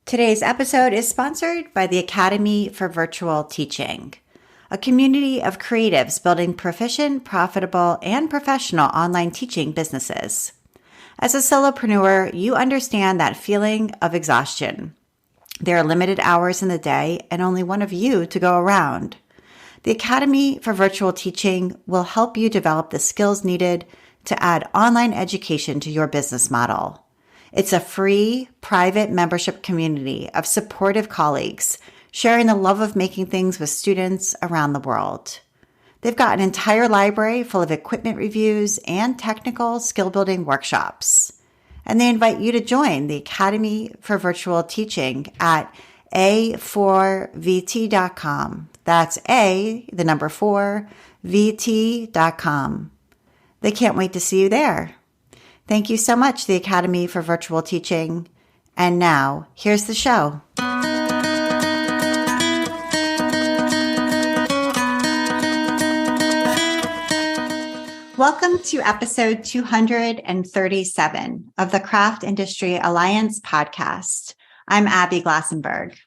Today's episode is sponsored by the Academy for Virtual Teaching, a community of creatives building proficient, profitable, and professional online teaching businesses. As a solopreneur, you understand that feeling of exhaustion. There are limited hours in the day and only one of you to go around. The Academy for Virtual Teaching will help you develop the skills needed to add online education to your business model. It's a free, private membership community of supportive colleagues sharing the love of making things with students around the world. They've got an entire library full of equipment reviews and technical skill-building workshops. And they invite you to join the Academy for Virtual Teaching at a4vt.com. That's A, the number 4, vt.com. They can't wait to see you there. Thank you so much, the Academy for Virtual Teaching. And now, here's the show. Welcome to episode 237 of the Craft Industry Alliance podcast. I'm Abby Glassenberg.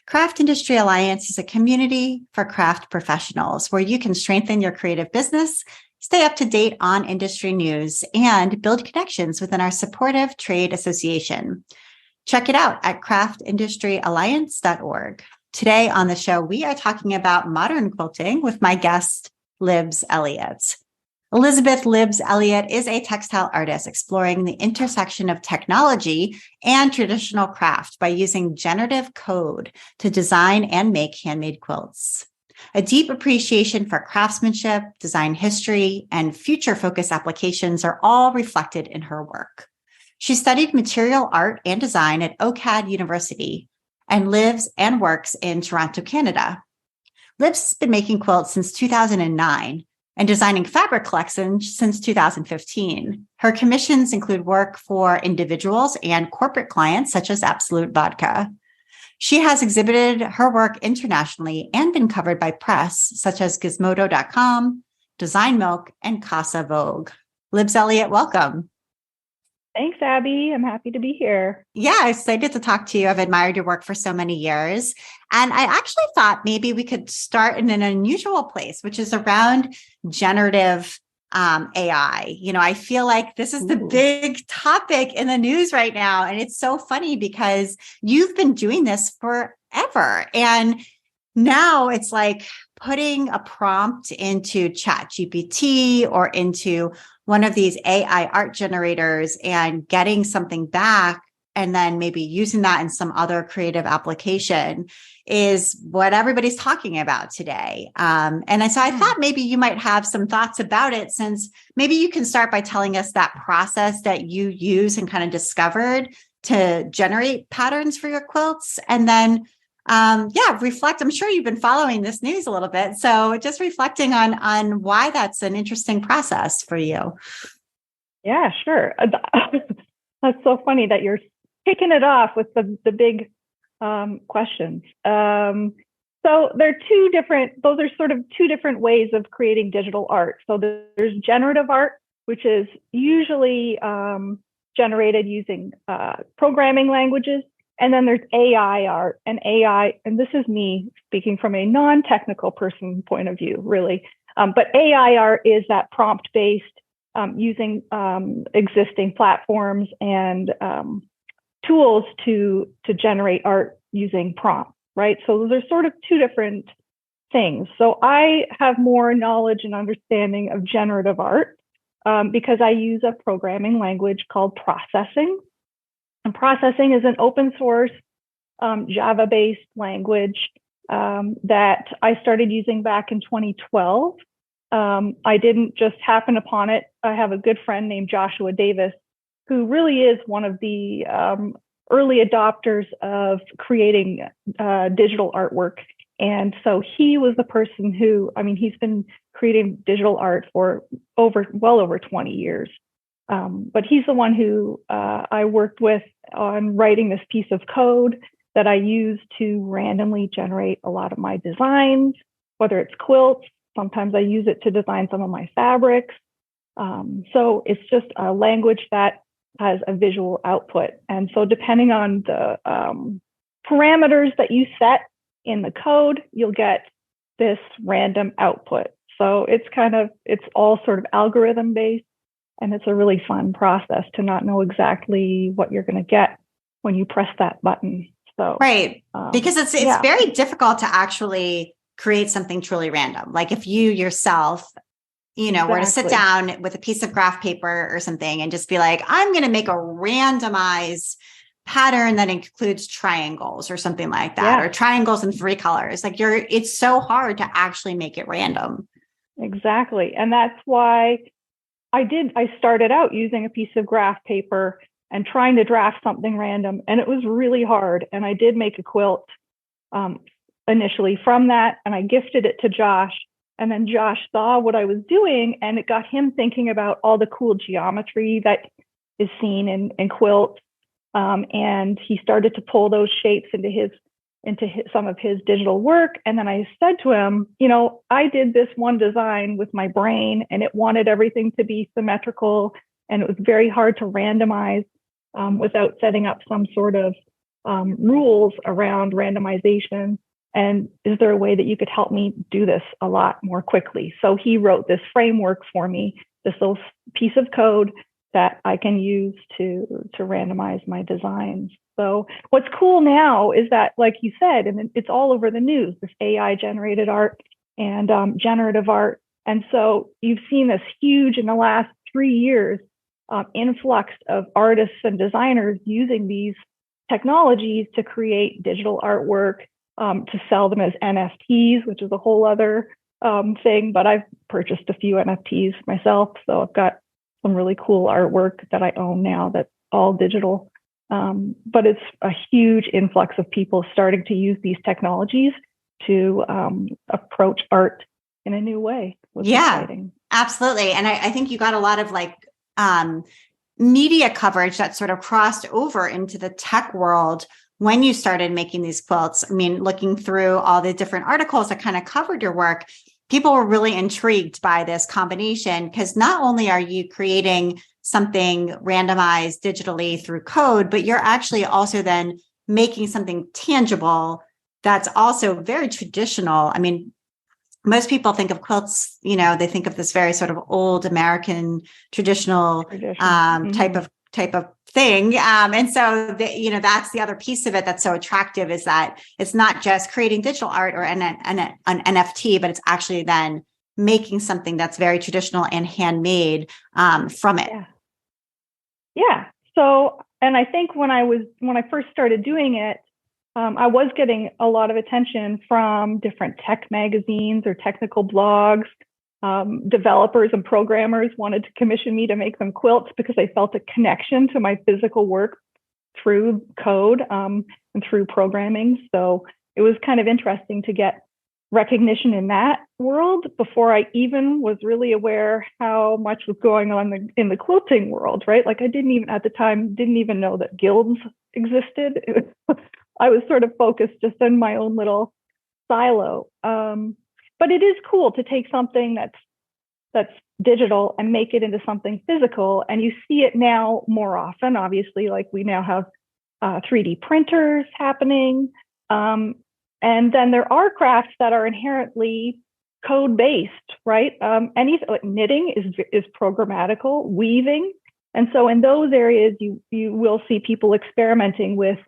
Craft Industry Alliance is a community for craft professionals where you can strengthen your creative business, stay up to date on industry news, and build connections within our supportive trade association. Check it out at craftindustryalliance.org. Today on the show, we are talking about modern quilting with my guest, Libs Elliott. Elizabeth Libs Elliott is a textile artist exploring the intersection of technology and traditional craft by using generative code to design and make handmade quilts. A deep appreciation for craftsmanship, design history, and future-focused applications are all reflected in her work. She studied material art and design at OCAD University and lives and works in Toronto, Canada. Libs has been making quilts since 2009 and designing fabric collections since 2015. Her commissions include work for individuals and corporate clients such as Absolute Vodka. She has exhibited her work internationally and been covered by press such as Gizmodo.com, Design Milk, and Casa Vogue. Libs Elliott, welcome. Thanks, Abby. I'm happy to be here. Yeah, excited to talk to you. I've admired your work for so many years. And I actually thought maybe we could start in an unusual place, which is around generative AI. You know, I feel like this is the big topic in the news right now. And it's so funny because you've been doing this forever. And now it's like putting a prompt into ChatGPT or into one of these AI art generators and getting something back and then maybe using that in some other creative application is what everybody's talking about today. So I thought maybe you might have some thoughts about it, since maybe you can start by telling us that process that you use and kind of discovered to generate patterns for your quilts. And then, reflect. I'm sure you've been following this news a little bit. So just reflecting on why that's an interesting process for you. Yeah, sure. That's so funny that you're kicking it off with the big questions. So those are sort of two different ways of creating digital art. So there's generative art, which is usually generated using programming languages. And then there's AI art, and this is me speaking from a non-technical person point of view, really. But AI art is that prompt-based, using existing platforms and tools to generate art using prompt, right? So those are sort of two different things. So I have more knowledge and understanding of generative art because I use a programming language called Processing. And Processing is an open source Java-based language that I started using back in 2012. I didn't just happen upon it. I have a good friend named Joshua Davis, who really is one of the early adopters of creating digital artwork. And so he was the person who, he's been creating digital art for well over 20 years. But he's the one who I worked with on writing this piece of code that I use to randomly generate a lot of my designs, whether it's quilts. Sometimes I use it to design some of my fabrics. So it's just a language that has a visual output. And so depending on parameters that you set in the code, you'll get this random output. So it's all sort of algorithm based, and it's a really fun process to not know exactly what you're going to get when you press that button. So right, because it's very difficult to actually create something truly random. Like if you yourself, were to sit down with a piece of graph paper or something and just be like, I'm going to make a randomized pattern that includes triangles or something like that, or triangles in 3 colors. Like it's so hard to actually make it random. Exactly. And that's why I started out using a piece of graph paper and trying to draft something random. And it was really hard. And I did make a quilt initially from that. And I gifted it to Josh. And then Josh saw what I was doing, and it got him thinking about all the cool geometry that is seen in quilts. And he started to pull those shapes into some of his digital work. And then I said to him, I did this one design with my brain, and it wanted everything to be symmetrical, and it was very hard to randomize without setting up some sort of rules around randomization. And is there a way that you could help me do this a lot more quickly? So he wrote this framework for me, this little piece of code that I can use to randomize my designs. So what's cool now is that, like you said, and it's all over the news, this AI generated art and generative art. And so you've seen this huge, in the last 3 years, influx of artists and designers using these technologies to create digital artwork, to sell them as NFTs, which is a whole other thing. But I've purchased a few NFTs myself. So I've got some really cool artwork that I own now that's all digital. But it's a huge influx of people starting to use these technologies to approach art in a new way. Yeah, exciting. Absolutely. And I think you got a lot of media coverage that sort of crossed over into the tech world when you started making these quilts. I mean, looking through all the different articles that kind of covered your work, people were really intrigued by this combination, because not only are you creating something randomized digitally through code, but you're actually also then making something tangible that's also very traditional. I mean, most people think of quilts, they think of this very sort of old American traditional type of thing. And so, that's the other piece of it that's so attractive, is that it's not just creating digital art or an NFT, but it's actually then making something that's very traditional and handmade from it. Yeah. So, and I think when I first started doing it, I was getting a lot of attention from different tech magazines or technical blogs. Developers and programmers wanted to commission me to make them quilts because they felt a connection to my physical work through code and through programming. So it was kind of interesting to get recognition in that world before I even was really aware how much was going on in the quilting world, right? Like I didn't even know that guilds existed. I was sort of focused just on my own little silo. But it is cool to take something that's digital and make it into something physical. And you see it now more often, obviously, like we now have 3D printers happening. And then there are crafts that are inherently code-based, right? Like knitting is programmatical, weaving. And so in those areas, you will see people experimenting with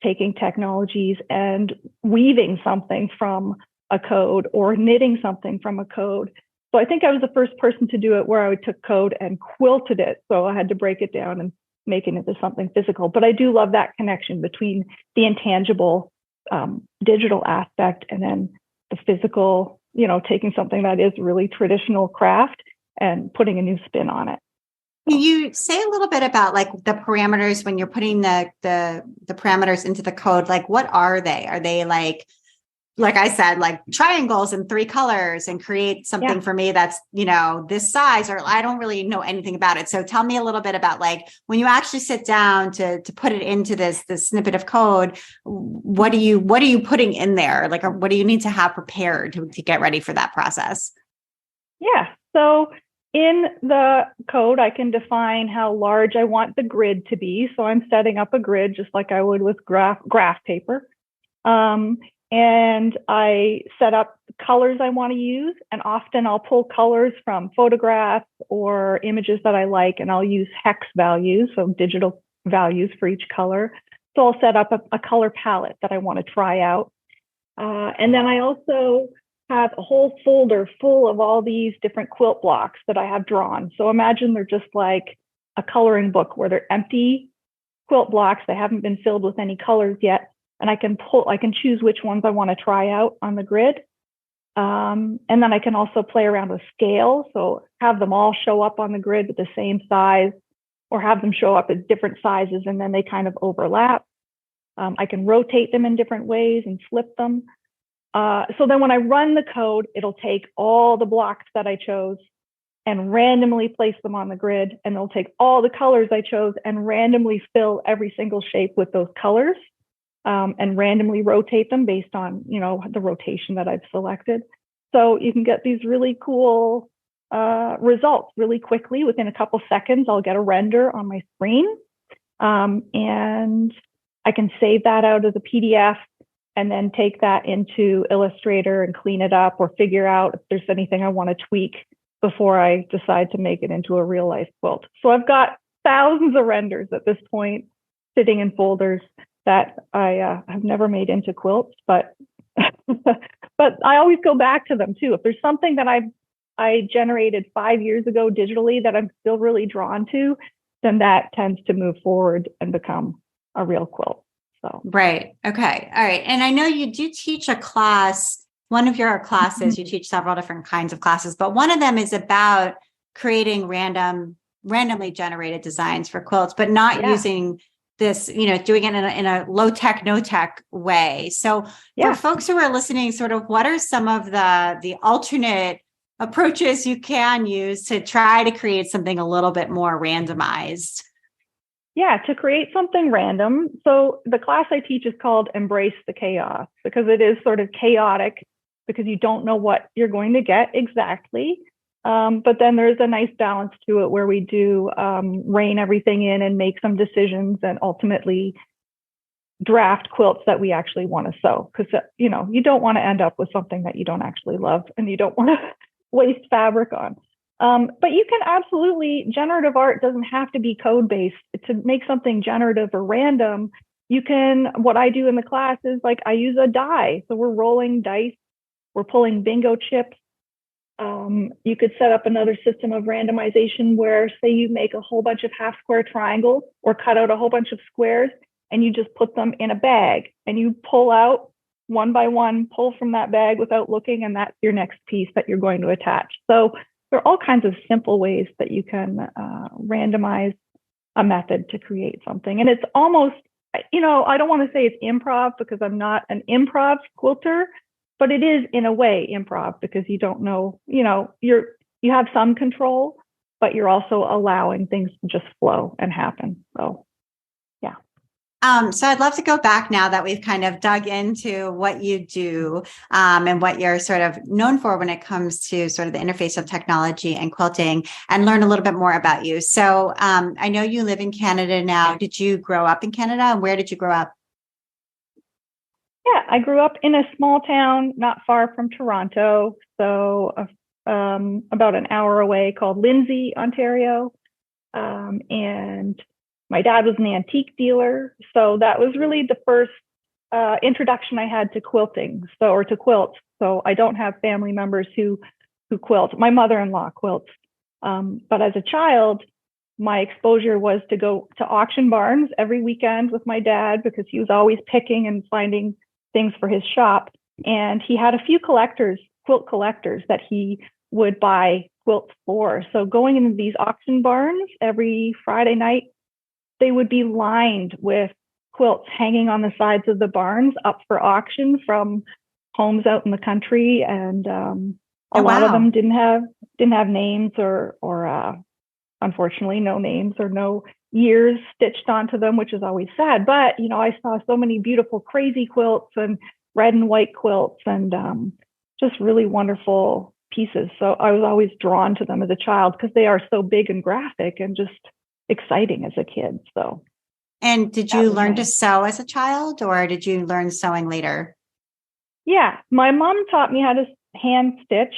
taking technologies and weaving something from a code or knitting something from a code. So I think I was the first person to do it where I took code and quilted it. So I had to break it down and make it into something physical. But I do love that connection between the intangible digital aspect and then the physical, taking something that is really traditional craft and putting a new spin on it. Can you say a little bit about the parameters when you're putting the parameters into the code? Like, what are they? Are they like I said, like triangles in 3 colors, and create something for me that's, this size, or I don't really know anything about it. So tell me a little bit about when you actually sit down to put it into this snippet of code, what are you putting in there? Or what do you need to have prepared to get ready for that process? Yeah. So in the code, I can define how large I want the grid to be. So I'm setting up a grid just like I would with graph paper. And I set up colors I want to use. And often I'll pull colors from photographs or images that I like, and I'll use hex values, so digital values for each color. So I'll set up a color palette that I want to try out. And then I also have a whole folder full of all these different quilt blocks that I have drawn. So imagine they're just like a coloring book where they're empty quilt blocks. They haven't been filled with any colors yet. And I can choose which ones I want to try out on the grid. And then I can also play around with scale. So have them all show up on the grid with the same size, or have them show up at different sizes and then they kind of overlap. I can rotate them in different ways and flip them. So then when I run the code, it'll take all the blocks that I chose and randomly place them on the grid. And it'll take all the colors I chose and randomly fill every single shape with those colors, and randomly rotate them based on, the rotation that I've selected. So you can get these really cool results really quickly. Within a couple seconds, I'll get a render on my screen. And I can save that out as a PDF and then take that into Illustrator and clean it up, or figure out if there's anything I want to tweak before I decide to make it into a real life quilt. So I've got thousands of renders at this point sitting in folders that I have never made into quilts, but but I always go back to them too. If there's something that I generated 5 years ago digitally that I'm still really drawn to, then that tends to move forward and become a real quilt. So right. Okay. All right. And I know you do teach a class. One of your classes, you teach several different kinds of classes, but one of them is about creating randomly generated designs for quilts, but not using this, doing it in a low tech, no tech way. So for folks who are listening, sort of what are some of the alternate approaches you can use to try to create something a little bit more randomized? Yeah, to create something random. So the class I teach is called Embrace the Chaos, because it is sort of chaotic, because you don't know what you're going to get exactly. But then there's a nice balance to it where we do rein everything in and make some decisions and ultimately draft quilts that we actually want to sew. Because, you don't want to end up with something that you don't actually love and you don't want to waste fabric on. But you can absolutely, generative art doesn't have to be code-based. To make something generative or random, what I do in the class is like I use a die. So we're rolling dice, we're pulling bingo chips. You could set up another system of randomization where, say, you make a whole bunch of half square triangles or cut out a whole bunch of squares and you just put them in a bag and you pull out one by one, pull from that bag without looking, and that's your next piece that you're going to attach. So there are all kinds of simple ways that you can randomize a method to create something. And it's almost, I don't want to say it's improv because I'm not an improv quilter, but it is in a way improv because you don't know, you have some control, but you're also allowing things to just flow and happen. So, yeah. So I'd love to go back now that we've kind of dug into what you do and what you're sort of known for when it comes to sort of the interface of technology and quilting, and learn a little bit more about you. So I know you live in Canada now. Did you grow up in Canada, and where did you grow up? Yeah, I grew up in a small town not far from Toronto, so about an hour away, called Lindsay, Ontario. And my dad was an antique dealer, so that was really the first introduction I had to quilting, or to quilt. So I don't have family members who quilt. My mother-in-law quilts, but as a child, my exposure was to go to auction barns every weekend with my dad because he was always picking and finding things for his shop. And he had a few quilt collectors that he would buy quilts for. So going into these auction barns every Friday night, they would be lined with quilts hanging on the sides of the barns up for auction from homes out in the country. And a lot of them didn't have names or unfortunately no names or no years stitched onto them, which is always sad. But, I saw so many beautiful crazy quilts and red and white quilts and just really wonderful pieces. So I was always drawn to them as a child because they are so big and graphic and just exciting as a kid. So And did That you was learn to nice. sew as a child, or did you learn sewing later? Yeah, my mom taught me how to hand stitch.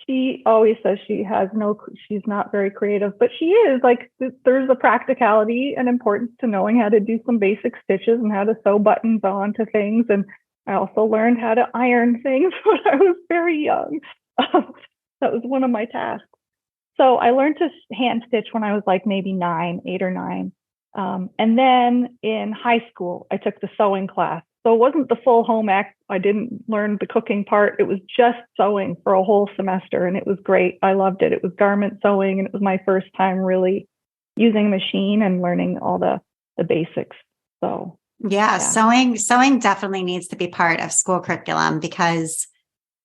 She always says she's not very creative, but she is. Like, there's a practicality and importance to knowing how to do some basic stitches and how to sew buttons onto things. And I also learned how to iron things when I was very young. That was one of my tasks. So I learned to hand stitch when I was like maybe 8 or 9. And then in high school, I took the sewing class. So it wasn't the full home ec. I didn't learn the cooking part. It was just sewing for a whole semester. And it was great. I loved it. It was garment sewing. And it was my first time really using a machine and learning all the basics. So Yeah, yeah. sewing definitely needs to be part of school curriculum because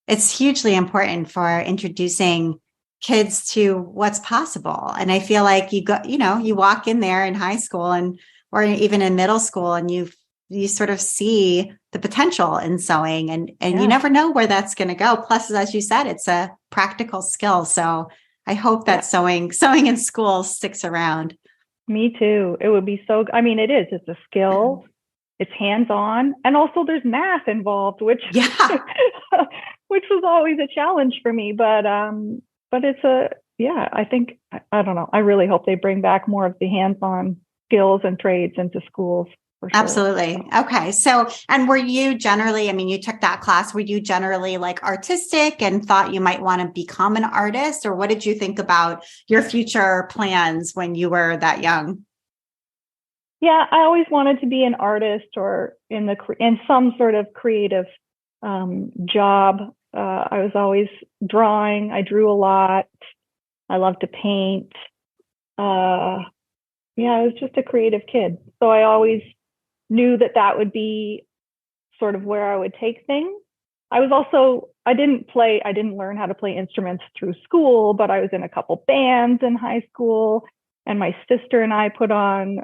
it's hugely important for introducing kids to what's possible. And I feel like you walk in there in high school or even in middle school, and you sort of see the potential in sewing, and you never know where that's going to go. Plus, as you said, it's a practical skill. So I hope that sewing in school sticks around. Me too. It would be I mean, it's a skill. It's hands-on, and also there's math involved, which which was always a challenge for me. But it's I don't know. I really hope they bring back more of the hands-on skills and trades into schools for sure. Absolutely. Okay. So, and were you generally, I mean, you took that class, were you generally like artistic and thought you might want to become an artist, or what did you think about your future plans when you were that young? Yeah, I always wanted to be an artist or in some sort of creative job. I was always drawing. I drew a lot. I loved to paint. I was just a creative kid. So I always knew that would be sort of where I would take things. I didn't learn how to play instruments through school, but I was in a couple bands in high school. And my sister and I put on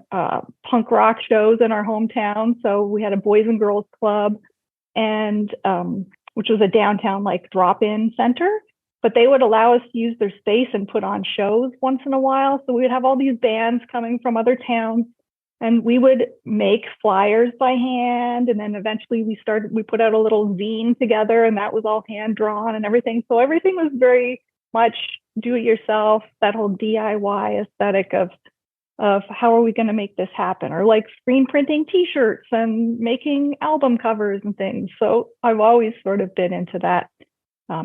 punk rock shows in our hometown. So we had a boys and girls club, and which was a downtown like drop-in center. But they would allow us to use their space and put on shows once in a while. So we would have all these bands coming from other towns, and we would make flyers by hand. And then eventually we put out a little zine together, and that was all hand drawn and everything. So everything was very much do it yourself, that whole DIY aesthetic of how are we going to make this happen, or like screen printing t-shirts and making album covers and things. So I've always sort of been into that,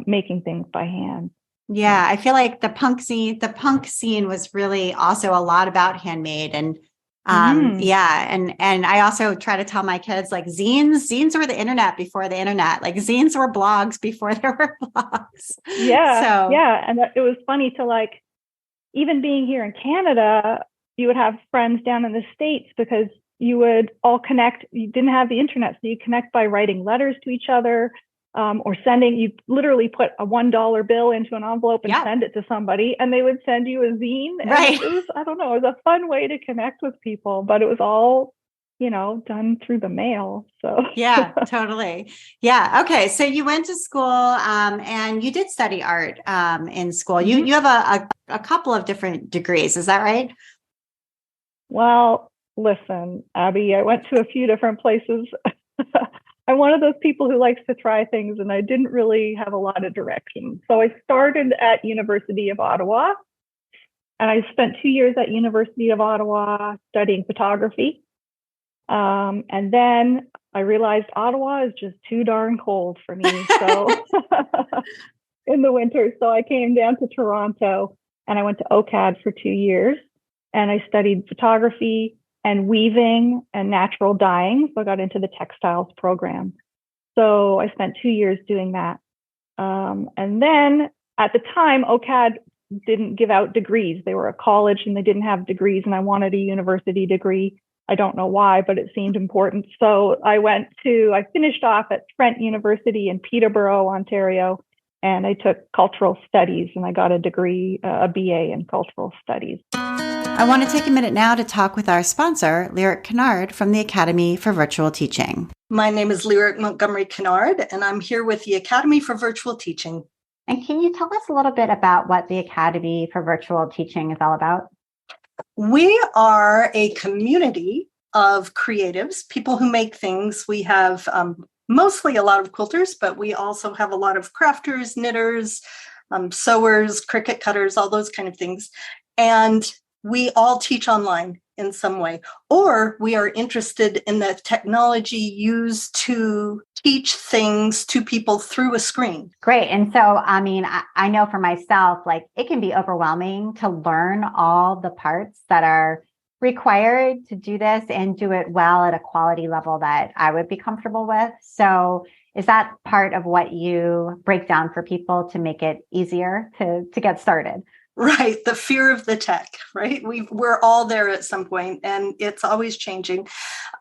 making things by hand. Yeah, I feel like the punk scene was really also a lot about handmade, and and I also try to tell my kids, like, zines were the internet before the internet. Like, zines were blogs before there were blogs. And it was funny to, like, even being here in Canada, you would have friends down in the States because you would all connect. You didn't have the internet, so you connect by writing letters to each other, or sending. You literally put a $1 bill into an envelope and send it to somebody, and they would send you a zine. And right. It was, I don't know, it was a fun way to connect with people, but it was all, done through the mail. So yeah, totally. Yeah. Okay. So you went to school, and you did study art, in school. You have a couple of different degrees. Is that right? Well, listen, Abby, I went to a few different places. I'm one of those people who likes to try things, and I didn't really have a lot of direction. So I started at University of Ottawa, and I spent 2 years at University of Ottawa studying photography. And then I realized Ottawa is just too darn cold for me. So in the winter, so I came down to Toronto, and I went to OCAD for 2 years, and I studied photography and weaving and natural dyeing. So I got into the textiles program. So I spent 2 years doing that. And then at the time, OCAD didn't give out degrees. They were a college and they didn't have degrees, and I wanted a university degree. I don't know why, but it seemed important. So I finished off at Trent University in Peterborough, Ontario, and I took cultural studies, and I got a degree, a BA in cultural studies. I want to take a minute now to talk with our sponsor, Lyric Kennard from the Academy for Virtual Teaching. My name is Lyric Montgomery Kennard, and I'm here with the Academy for Virtual Teaching. And can you tell us a little bit about what the Academy for Virtual Teaching is all about? We are a community of creatives, people who make things. We have mostly a lot of quilters, but we also have a lot of crafters, knitters, sewers, cricket cutters, all those kind of things. And we all teach online in some way, or we are interested in the technology used to teach things to people through a screen. Great. And so, I mean, I know for myself, like it can be overwhelming to learn all the parts that are required to do this and do it well at a quality level that I would be comfortable with. So is that part of what you break down for people to make it easier to get started? Right. The fear of the tech, right? We're all there at some point, and it's always changing.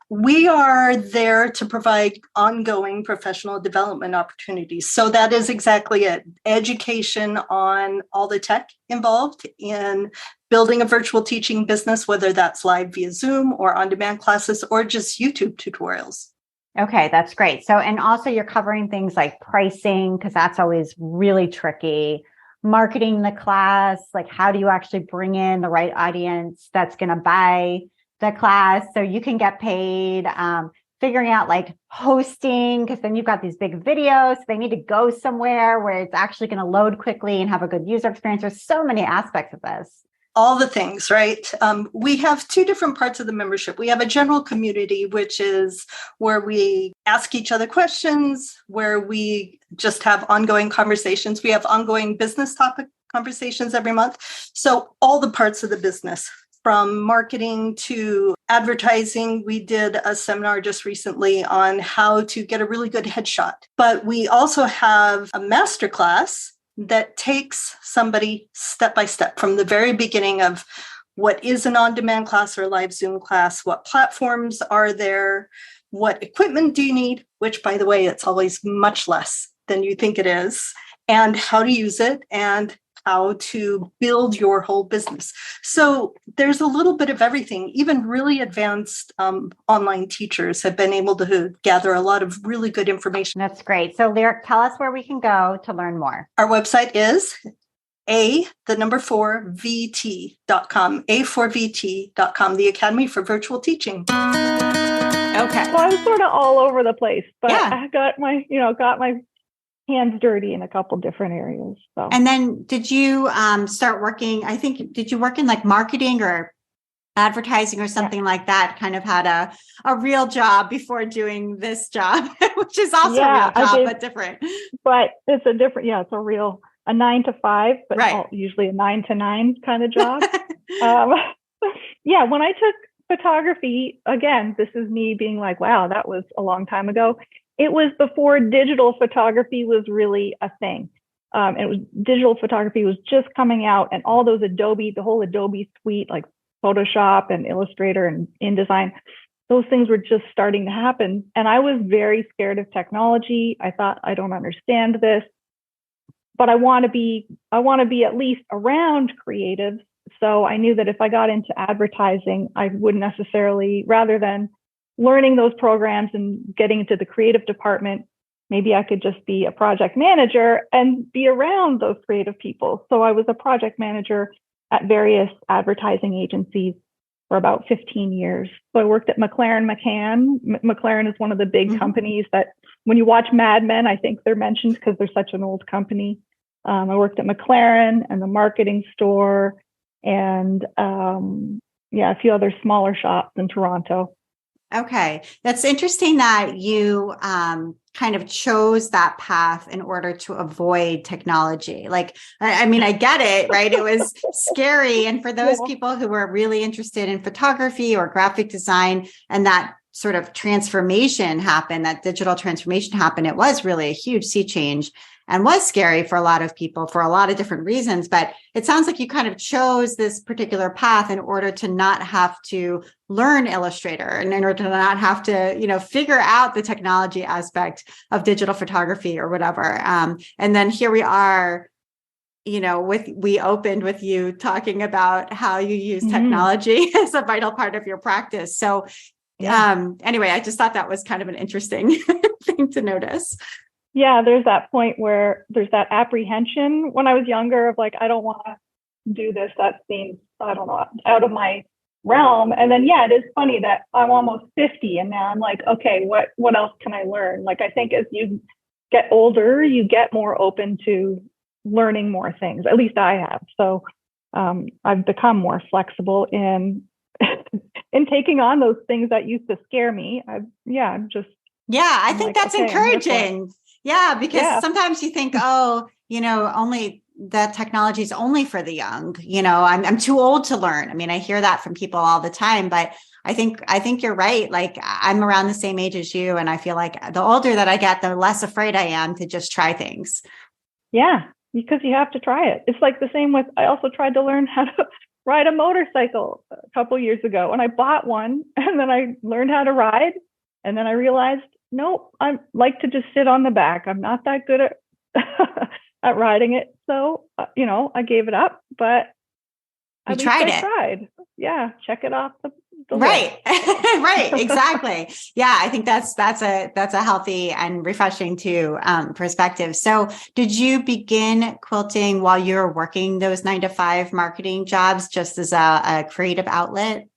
We are there to provide ongoing professional development opportunities. So that is exactly it. Education on all the tech involved in building a virtual teaching business, whether that's live via Zoom or on-demand classes or just YouTube tutorials. Okay, that's great. So, and also you're covering things like pricing, because that's always really tricky. Marketing the class, like how do you actually bring in the right audience that's going to buy the class so you can get paid, figuring out like hosting, because then you've got these big videos, so they need to go somewhere where it's actually going to load quickly and have a good user experience. There's so many aspects of this. All the things, right? We have two different parts of the membership. We have a general community, which is where we ask each other questions, where we just have ongoing conversations. We have ongoing business topic conversations every month. So all the parts of the business, from marketing to advertising. We did a seminar just recently on how to get a really good headshot. But we also have a masterclass that takes somebody step by step from the very beginning of what is an on-demand class or a live Zoom class, what platforms are there, what equipment do you need, which, by the way, it's always much less than you think it is, and how to use it, and how to build your whole business. So there's a little bit of everything. Even really advanced online teachers have been able to gather a lot of really good information. That's great. So Lyric, tell us where we can go to learn more. Our website is A4VT.com, A4VT.com, the Academy for Virtual Teaching. Okay. Well, I'm sort of all over the place, but yeah. I got my hands dirty in a couple different areas. So. And then did you start working, did you work in like marketing or advertising or something like that, kind of had a real job before doing this job, which is also a real job, but different. But it's a different, it's a 9 to 5, but usually a 9 to 9 kind of job. When I took photography, again, this is me being like, wow, that was a long time ago. It was before digital photography was really a thing. Digital photography was just coming out, and all those the whole Adobe suite, like Photoshop and Illustrator and InDesign, those things were just starting to happen. And I was very scared of technology. I thought, I don't understand this, but I want to be at least around creatives. So I knew that if I got into advertising, I wouldn't necessarily, rather than learning those programs and getting into the creative department, maybe I could just be a project manager and be around those creative people. So I was a project manager at various advertising agencies for about 15 years. So I worked at McLaren McCann. McLaren is one of the big companies that when you watch Mad Men, I think they're mentioned because they're such an old company. I worked at McLaren and the marketing store and a few other smaller shops in Toronto. Okay. That's interesting that you kind of chose that path in order to avoid technology. Like, I mean, I get it, right? It was scary. And for those people who were really interested in photography or graphic design, and that sort of transformation happened, that digital transformation happened, it was really a huge sea change and was scary for a lot of people for a lot of different reasons. But it sounds like you kind of chose this particular path in order to not have to learn Illustrator and in order to not have to, figure out the technology aspect of digital photography or whatever. And then here we are, we opened with you talking about how you use technology as a vital part of your practice. So anyway, I just thought that was kind of an interesting thing to notice. Yeah, there's that point where there's that apprehension when I was younger of like, I don't want to do this. That seems, I don't know, out of my realm. And then, yeah, it is funny that I'm almost 50 and now I'm like, okay, what else can I learn? Like, I think as you get older, you get more open to learning more things. At least I have. So I've become more flexible in in taking on those things that used to scare me. I think like, that's okay, encouraging. Yeah, because sometimes you think, oh, only that technology is only for the young. I'm too old to learn. I mean, I hear that from people all the time, but I think you're right. Like, I'm around the same age as you, and I feel like the older that I get, the less afraid I am to just try things. Yeah, because you have to try it. It's like the same with, I also tried to learn how to ride a motorcycle a couple years ago, and I bought one, and then I learned how to ride, and then I realized, nope, I like to just sit on the back. I'm not that good at at riding it. So, I gave it up, but I tried. Yeah. Check it off the right. Right. Exactly. Yeah. I think that's a healthy and refreshing too, perspective. So did you begin quilting while you were working those 9-to-5 marketing jobs, just as a creative outlet?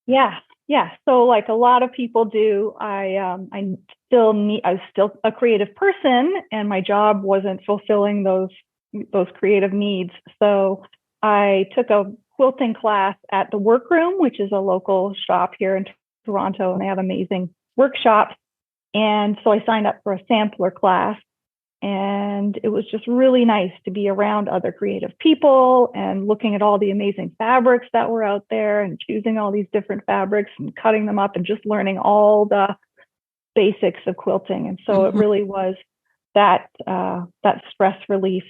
Yeah. Yeah. So like a lot of people do, I was still a creative person, and my job wasn't fulfilling those creative needs. So I took a quilting class at the Workroom, which is a local shop here in Toronto, and they have amazing workshops. And so I signed up for a sampler class, and it was just really nice to be around other creative people and looking at all the amazing fabrics that were out there and choosing all these different fabrics and cutting them up and just learning all the basics of quilting. And so it really was that stress relief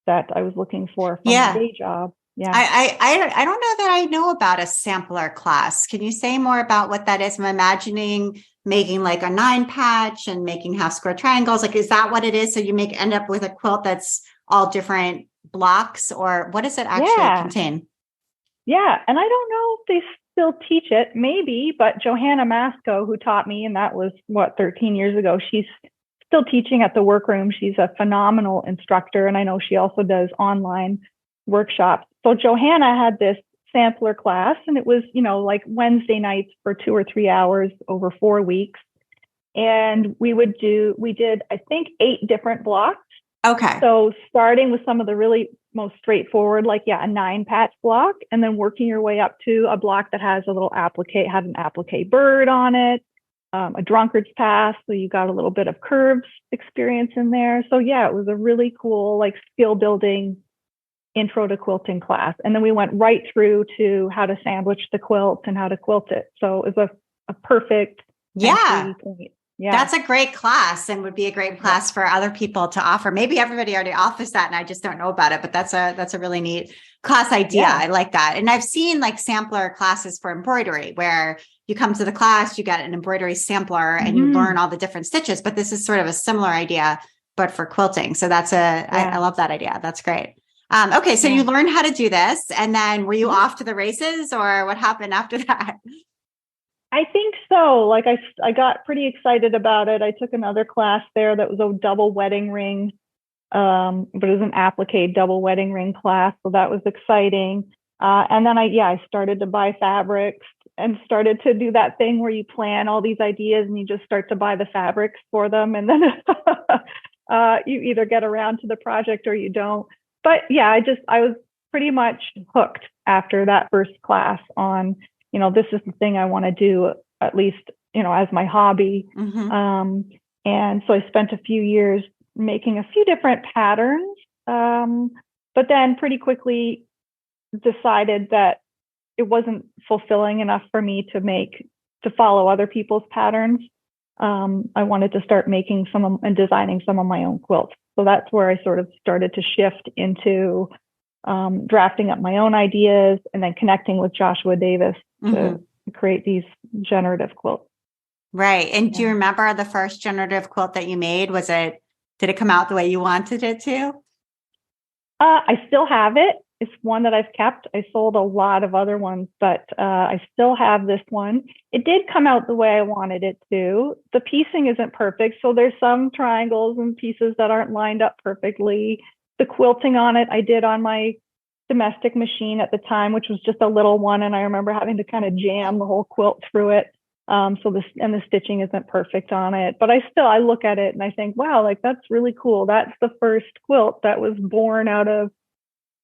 that I was looking for from my day job. Yeah. I don't know that I know about a sampler class. Can you say more about what that is? I'm imagining making like a 9 patch and making half square triangles. Like, is that what it is? So you end up with a quilt that's all different blocks, or what does it actually contain? Yeah. And I don't know if they still teach it, maybe, but Johanna Masco, who taught me, and that was 13 years ago, she's still teaching at the Workroom. She's a phenomenal instructor. And I know she also does online workshops. So Johanna had this sampler class, and it was, like Wednesday nights for 2 or 3 hours over 4 weeks. And we did, I think, 8 different blocks. Okay. So starting with some of the really most straightforward, like, a 9 patch block, and then working your way up to a block that has a little had an applique bird on it, a drunkard's path. So you got a little bit of curves experience in there. So yeah, it was a really cool, like, skill building intro to quilting class. And then we went right through to how to sandwich the quilt and how to quilt it. So it was a perfect entry point. Yeah. That's a great class, and would be a great class for other people to offer. Maybe everybody already offers that and I just don't know about it, but that's a really neat class idea. Yeah. I like that. And I've seen like sampler classes for embroidery where you come to the class, you get an embroidery sampler and you learn all the different stitches, but this is sort of a similar idea, but for quilting. So I love that idea. That's great. Okay. So you learned how to do this, and then were you off to the races, or what happened after that? I think so. Like I got pretty excited about it. I took another class there that was a double wedding ring, but it was an applique double wedding ring class. So that was exciting. And then I started to buy fabrics and started to do that thing where you plan all these ideas and you just start to buy the fabrics for them. And then you either get around to the project or you don't. But yeah, I was pretty much hooked after that first class on, this is the thing I want to do, at least, as my hobby. And so I spent a few years making a few different patterns, but then pretty quickly decided that it wasn't fulfilling enough for me to follow other people's patterns. I wanted to start making and designing some of my own quilts. So that's where I sort of started to shift into drafting up my own ideas and then connecting with Joshua Davis to create these generative quilts. Right. And do you remember the first generative quilt that you made? Did it come out the way you wanted it to? I still have it. It's one that I've kept. I sold a lot of other ones, but I still have this one. It did come out the way I wanted it to. The piecing isn't perfect, so there's some triangles and pieces that aren't lined up perfectly. The quilting on it, I did on my domestic machine at the time, which was just a little one. And I remember having to kind of jam the whole quilt through it. The stitching isn't perfect on it, but I look at it and I think, wow, like that's really cool. That's the first quilt that was born out of,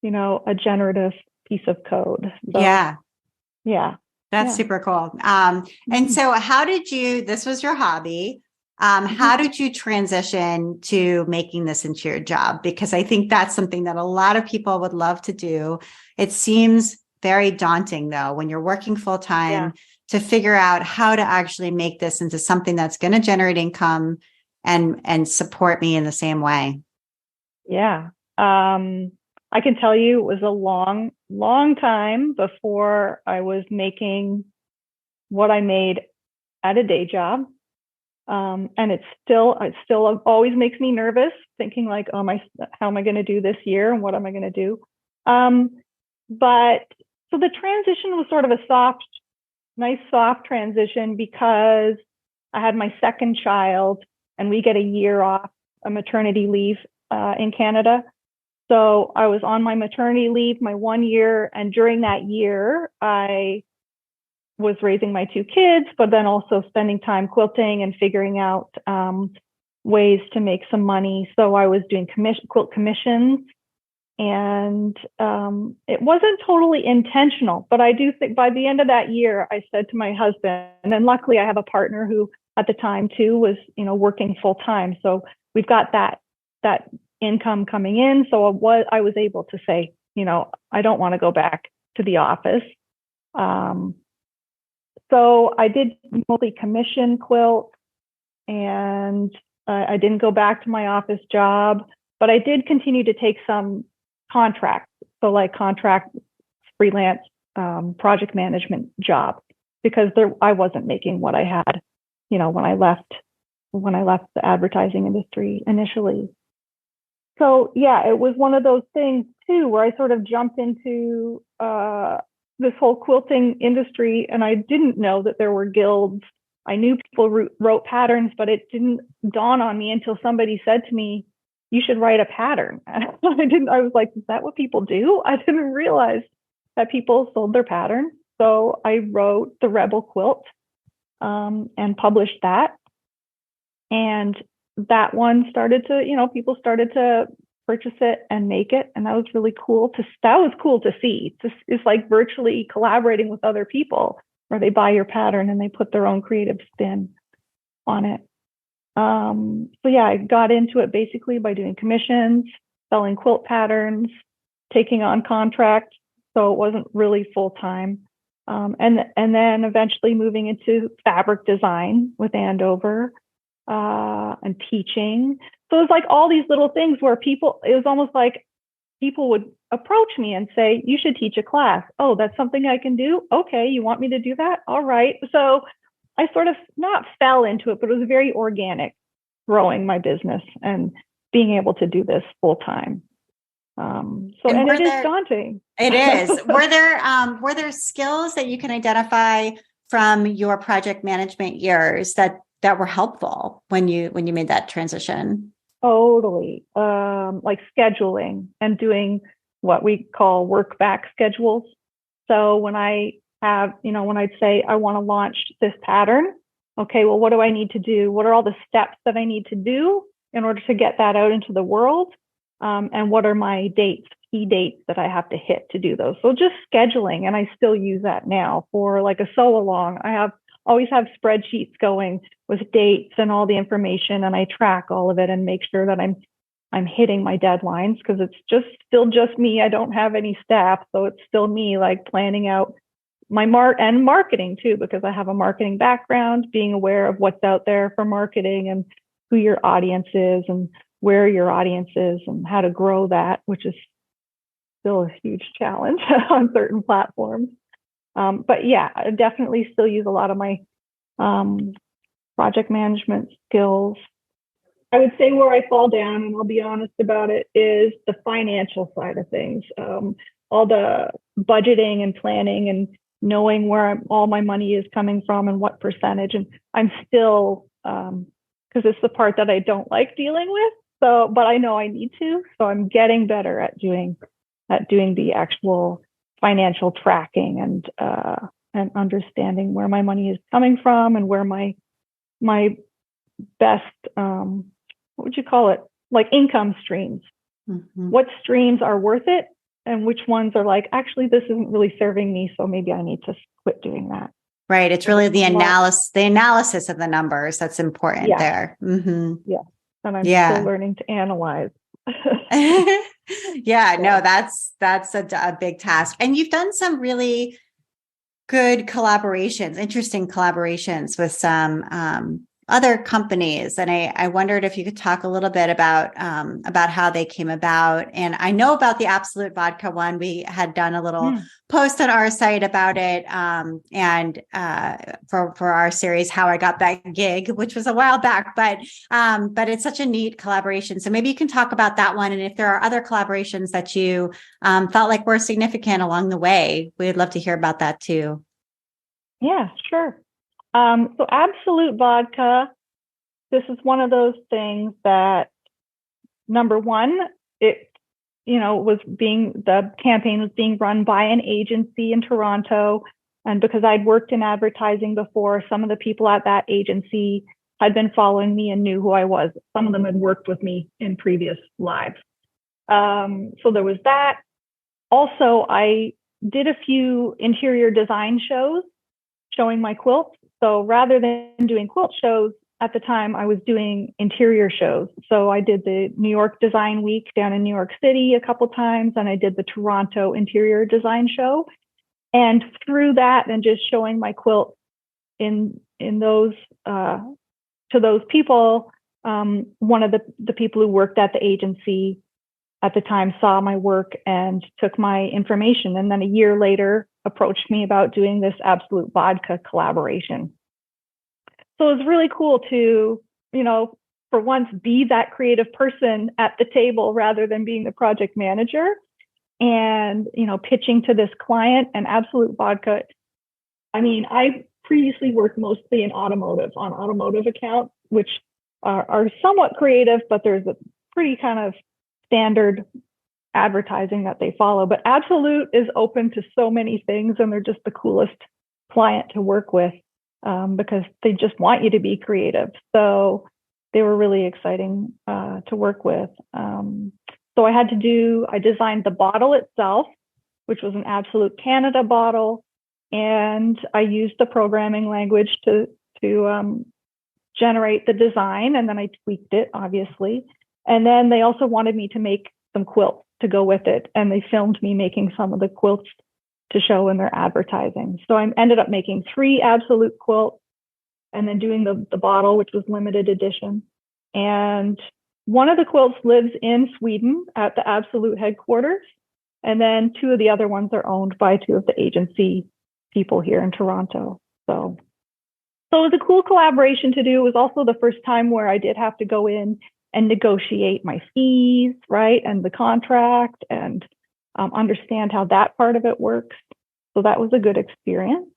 a generative piece of code. So, yeah. That's super cool. And so this was your hobby. How did you transition to making this into your job? Because I think that's something that a lot of people would love to do. It seems very daunting though, when you're working full time to figure out how to actually make this into something that's going to generate income and support me in the same way. Yeah. I can tell you it was a long, long time before I was making what I made at a day job. And it still always makes me nervous thinking like, how am I going to do this year? And what am I going to do? But so the transition was sort of a nice soft transition because I had my second child and we get a year off a maternity leave in Canada. So I was on my maternity leave, my 1 year. And during that year, I was raising my two kids, but then also spending time quilting and figuring out ways to make some money. So I was doing quilt commissions, and it wasn't totally intentional, but I do think by the end of that year, I said to my husband, and luckily I have a partner who at the time too was, working full time. So we've got that income coming in. So I was able to say, I don't want to go back to the office. So I did mostly commission quilts, and I didn't go back to my office job, but I did continue to take some contracts. So like contract freelance project management jobs, because I wasn't making what I had, when I left the advertising industry initially. So yeah, it was one of those things too, where I sort of jumped into this whole quilting industry, and I didn't know that there were guilds. I knew people wrote patterns, but it didn't dawn on me until somebody said to me, "You should write a pattern." I was like, "Is that what people do?" I didn't realize that people sold their patterns. So I wrote the Rebel Quilt and published that. And that one started to, people started to purchase it and make it. And that was really cool to see. It's like virtually collaborating with other people, where they buy your pattern and they put their own creative spin on it. So yeah, I got into it basically by doing commissions, selling quilt patterns, taking on contracts. So it wasn't really full time. And then eventually moving into fabric design with Andover and teaching. So it was like all these little things where it was almost like people would approach me and say, "You should teach a class." "Oh, that's something I can do? Okay, you want me to do that? All right." So I sort of not fell into it, but it was very organic, growing my business and being able to do this full time. It is daunting. It is. Were there skills that you can identify from your project management years that were helpful when you made that transition? Totally. Like scheduling and doing what we call work back schedules. So when I'd say I want to launch this pattern, okay, well, what do I need to do? What are all the steps that I need to do in order to get that out into the world? And what are my key dates that I have to hit to do those? So just scheduling, and I still use that now for like a sew along. Always have spreadsheets going with dates and all the information, and I track all of it and make sure that I'm hitting my deadlines, because it's still just me. I don't have any staff, so it's still me like planning out my marketing too, because I have a marketing background, being aware of what's out there for marketing and who your audience is and where your audience is and how to grow that, which is still a huge challenge on certain platforms. But yeah, I definitely still use a lot of my project management skills. I would say where I fall down, and I'll be honest about it, is the financial side of things. All the budgeting and planning and knowing where all my money is coming from and what percentage. And I'm still, because it's the part that I don't like dealing with. So, but I know I need to. So I'm getting better at doing at doing the actual financial tracking and understanding where my money is coming from and where my best, what would you call it? Like income streams. Mm-hmm. What streams are worth it and which ones are like, actually, this isn't really serving me, so maybe I need to quit doing that. Right. It's really the analysis of the numbers that's important there. Mm-hmm. Yeah. And I'm still learning to analyze. No, that's a big task. And you've done some really good collaborations, interesting collaborations with some other companies. And I wondered if you could talk a little bit about how they came about. And I know about the Absolute Vodka one. We had done a little post on our site about it. And for our series, How I Got That Gig, which was a while back, but it's such a neat collaboration. So maybe you can talk about that one. And if there are other collaborations that you felt like were significant along the way, we'd love to hear about that too. Yeah, sure. So Absolute Vodka, this is one of those things that, number one, the campaign was being run by an agency in Toronto. And because I'd worked in advertising before, some of the people at that agency had been following me and knew who I was. Some of them had worked with me in previous lives. So there was that. Also, I did a few interior design shows showing my quilts. So rather than doing quilt shows at the time, I was doing interior shows. So I did the New York Design Week down in New York City a couple times, and I did the Toronto Interior Design Show. And through that, and just showing my quilt in those to those people, one of the people who worked at the agency at the time saw my work and took my information, and then a year later approached me about doing this Absolute Vodka collaboration. So it was really cool to, for once be that creative person at the table rather than being the project manager and, pitching to this client. And Absolute Vodka, I previously worked mostly in on automotive accounts, which are somewhat creative, but there's a pretty kind of standard advertising that they follow. But Absolute is open to so many things, and they're just the coolest client to work with because they just want you to be creative. So they were really exciting to work with. So I designed the bottle itself, which was an Absolute Canada bottle, and I used the programming language to generate the design, and then I tweaked it, obviously. And then they also wanted me to make some quilts to go with it. And they filmed me making some of the quilts to show in their advertising. So I ended up making 3 Absolute quilts and then doing the bottle, which was limited edition. And one of the quilts lives in Sweden at the Absolute headquarters. And then 2 of the other ones are owned by 2 of the agency people here in Toronto. So it was a cool collaboration to do. It was also the first time where I did have to go in and negotiate my fees, right? And the contract and understand how that part of it works. So that was a good experience,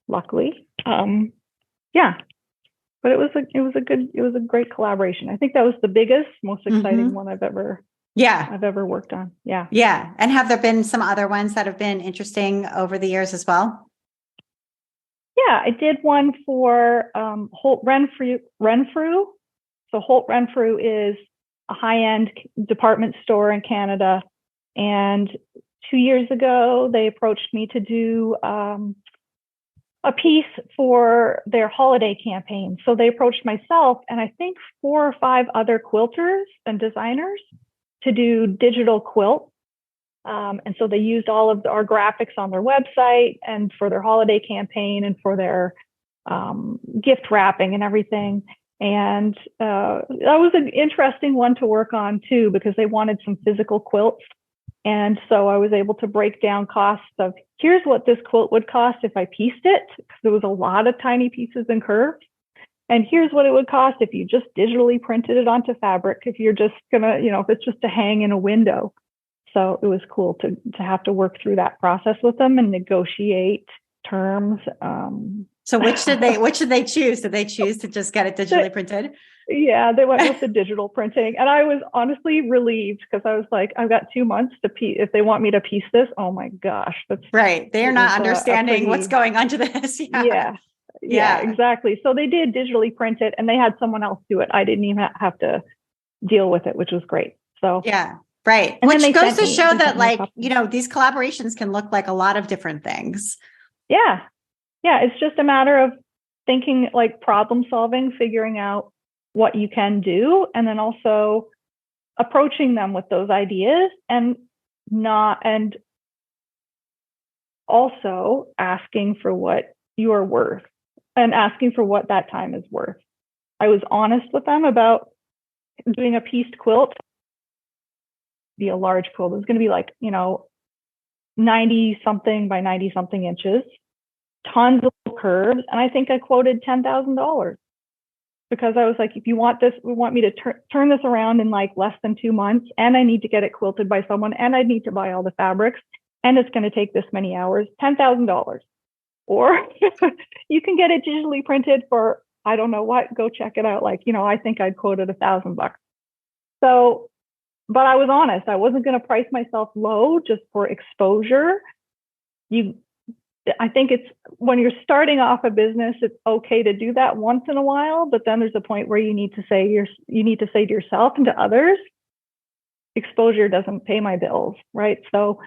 luckily. But it was a great collaboration. I think that was the biggest, most exciting one I've ever worked on. Yeah. Yeah. And have there been some other ones that have been interesting over the years as well? Yeah, I did one for Holt Renfrew. So Holt Renfrew is a high-end department store in Canada. And 2 years ago, they approached me to do a piece for their holiday campaign. So they approached myself and I think 4 or 5 other quilters and designers to do digital quilts. And so they used all of our graphics on their website and for their holiday campaign and for their gift wrapping and everything. And that was an interesting one to work on too, because they wanted some physical quilts. And so I was able to break down costs of here's what this quilt would cost if I pieced it, because there was a lot of tiny pieces and curves. And here's what it would cost if you just digitally printed it onto fabric, if you're just gonna, if it's just to hang in a window. So it was cool to have to work through that process with them and negotiate terms. So which did they choose? Did they choose to just get it digitally printed? Yeah, they went with the digital printing. And I was honestly relieved because I was like, I've got 2 months to piece. If they want me to piece this, oh my gosh. Right. They are not understanding what's going onto this. Yeah, exactly. So they did digitally print it and they had someone else do it. I didn't even have to deal with it, which was great. So yeah. Right. And which goes to show that these collaborations can look like a lot of different things. Yeah. Yeah. It's just a matter of thinking like problem solving, figuring out what you can do, and then also approaching them with those ideas and also asking for what you are worth and asking for what that time is worth. I was honest with them about doing a pieced quilt, be a large quilt. It was going to be like, 90 something by 90 something inches, tons of curves. And I think I quoted $10,000 because I was like, if you want this, we want me to turn this around in like less than 2 months. And I need to get it quilted by someone and I need to buy all the fabrics. And it's going to take this many hours, $10,000. Or you can get it digitally printed for, I don't know what, go check it out. Like, I think I'd quoted $1,000. So, but I was honest. I wasn't going to price myself low just for exposure. I think it's when you're starting off a business, it's okay to do that once in a while, but then there's a point where you need to say to yourself and to others, exposure doesn't pay my bills, right? So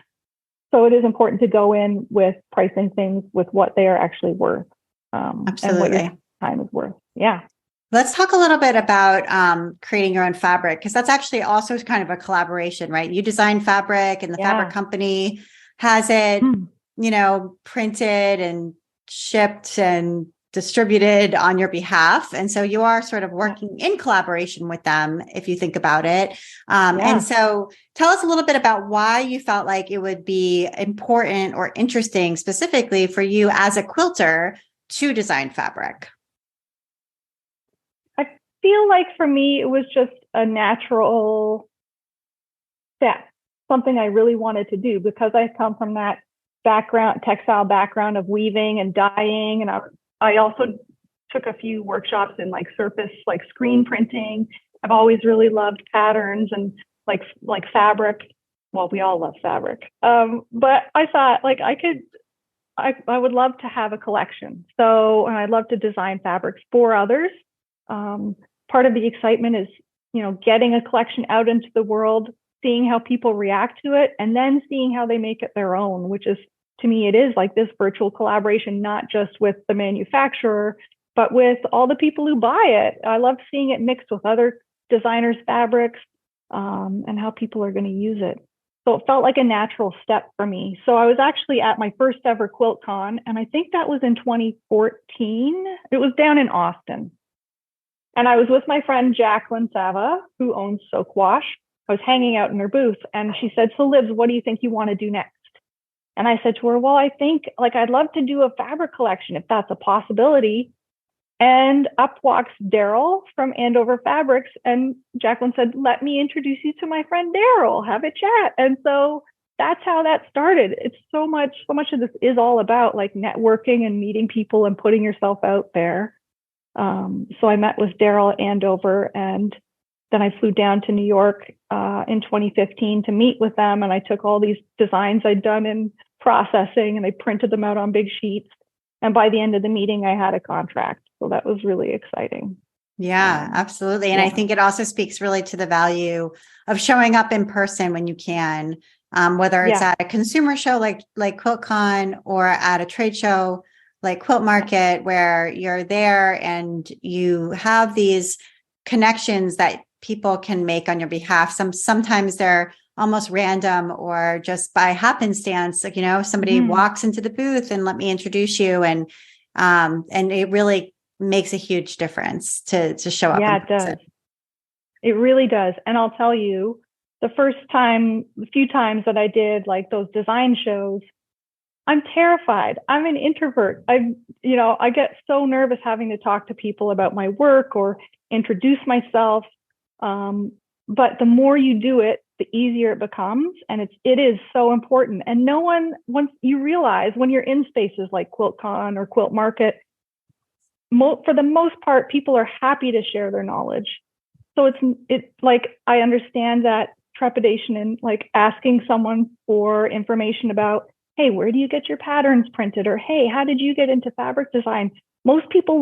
it is important to go in with pricing things with what they are actually worth, Absolutely. And what your time is worth. Yeah. Let's talk a little bit about creating your own fabric, because that's actually also kind of a collaboration, right? You design fabric and the fabric company has it, printed and shipped and distributed on your behalf. And so you are sort of working in collaboration with them, if you think about it. And so tell us a little bit about why you felt like it would be important or interesting specifically for you as a quilter to design fabric. I feel like for me, it was just a natural step, something I really wanted to do because I come from that textile background of weaving and dyeing. And I also took a few workshops in like surface, like screen printing. I've always really loved patterns and like fabric. Well, we all love fabric. But I thought like I would love to have a collection. So, and I'd love to design fabrics for others. Part of the excitement is, getting a collection out into the world, seeing how people react to it, and then seeing how they make it their own, which is, to me, it is like this virtual collaboration, not just with the manufacturer, but with all the people who buy it. I love seeing it mixed with other designers' fabrics, and how people are going to use it. So it felt like a natural step for me. So I was actually at my first ever QuiltCon, and I think that was in 2014. It was down in Austin. And I was with my friend Jacqueline Sava, who owns Soak Wash. I was hanging out in her booth, and she said, "So Libs, what do you think you want to do next?" And I said to her, "Well, I think I'd love to do a fabric collection if that's a possibility." And up walks Daryl from Andover Fabrics. And Jacqueline said, "Let me introduce you to my friend Daryl, have a chat." And so that's how that started. It's so much of this is all about like networking and meeting people and putting yourself out there. So I met with Daryl at Andover, and then I flew down to New York in 2015 to meet with them. And I took all these designs I'd done in processing and I printed them out on big sheets. And by the end of the meeting, I had a contract. So that was really exciting. Yeah, absolutely. And I think it also speaks really to the value of showing up in person when you can, whether it's at a consumer show like QuiltCon or at a trade show like Quilt Market, where you're there and you have these connections that people can make on your behalf. Sometimes they're almost random or just by happenstance, like, somebody walks into the booth and let me introduce you. And it really makes a huge difference to show up. Yeah, it does. It really does. And I'll tell you, the few times that I did like those design shows, I'm terrified. I'm an introvert. I get so nervous having to talk to people about my work or introduce myself. But the more you do it, the easier it becomes. And it is so important. And once you realize when you're in spaces like QuiltCon or Quilt Market, for the most part, people are happy to share their knowledge. So it's like, I understand that trepidation in like asking someone for information about, hey, where do you get your patterns printed? Or, hey, how did you get into fabric design? Most people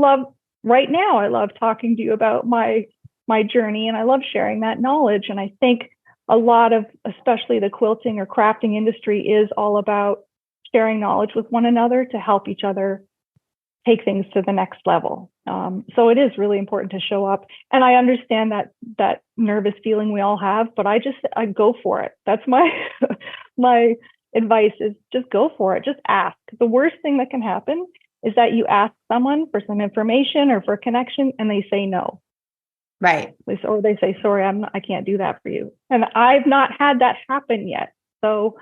right now, I love talking to you about my journey, and I love sharing that knowledge. And I think a lot of, especially the quilting or crafting industry, is all about sharing knowledge with one another to help each other take things to the next level. So it is really important to show up. And I understand that nervous feeling we all have, but I go for it. That's my advice, is just go for it. Just ask. The worst thing that can happen is that you ask someone for some information or for a connection and they say no. Right. Or they say, sorry, I can't do that for you. And I've not had that happen yet. So